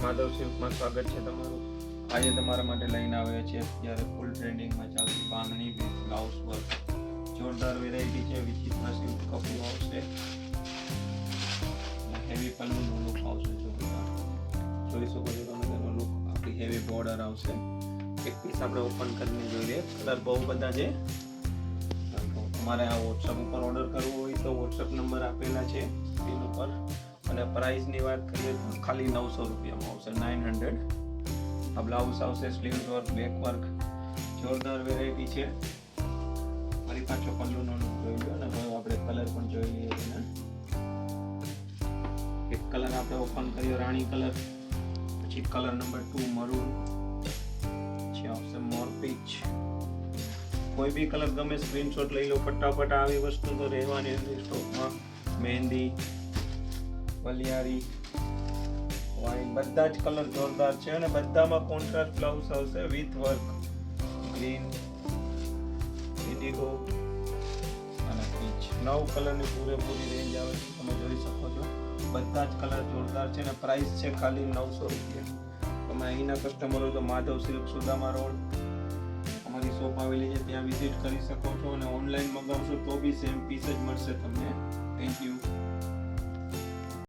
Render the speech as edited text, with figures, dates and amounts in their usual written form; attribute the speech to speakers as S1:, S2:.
S1: માધવ સિલ્કમાં સ્વાગત છે તમારું. આજે તમારા માટે લઈને આવ્યા છે અત્યારે ફૂલ ટ્રેન્ડિંગમાં ચાલતી બાંધણી વિથ બ્લાઉઝ વર્ક. જોરદાર વેરાયટી છે. વિચિત્ર સિલ્ક કપડું આવશે, હેવી પલ્લુનો લુક આવશે. જોઈ શકો છો તમે તેનો લુક. આપણી હેવી બોર્ડર આવશે. એક પીસ આપણે ઓપન કરીને જોઈએ. કલર બહુ બધા છે. તમારે આ વોટ્સઅપ ઉપર ઓર્ડર કરવો હોય તો વોટ્સઅપ નંબર આપેલા છે સ્ક્રીન ઉપર. અને પ્રાઇસની વાત કરીએ તો ખાલી 900 રૂપિયામાં આવશે, 900. આ બ્લાઉઝ આવશે, સ્લીવ્સ વર્ક, બેક વર્ક, જોરદાર વેરાયટી છે. ફરી પાછો પલ્લુનો લુક જોઈ લો. અને હવે આપણે કલર પણ જોઈ લઈએ છીએ. એક કલર આપણે ઓપન કર્યો રાણી કલર, પછી કલર નંબર 2 મરૂન, પછી આવશે મોર પીચ. કોઈ બી કલર ગમે સ્ક્રીનશોટ લઈ લો ફટાફટ. આવી વસ્તુ તો રહેવાની નથી સ્ટોકમાં. મહેંદી, વલિયારી, વાઇન, બધા જ કલર જોરદાર છે. અને બધામાં કોન્ટ્રાસ્ટ બ્લાઉઝ આવશે વિથ વર્ક. ગ્રીન, ઇન્ડિગો અને પીચ, 9 કલરની પૂરેપૂરી રેન્જ આવે છે. તમે જોઈ શકો છો. બધા જ કલર જોરદાર છે. અને પ્રાઇસ છે ખાલી 900 રૂપિયા. તમે અહીંના કસ્ટમર હોય તો માધવ સિલ્ક સુદામા રોડ અમારી શોપ આવેલી છે, ત્યાં વિઝિટ કરી શકો છો. અને ઓનલાઈન મંગાવશો તો બી સેમ પીસ જ મળશે તમને. Thank you.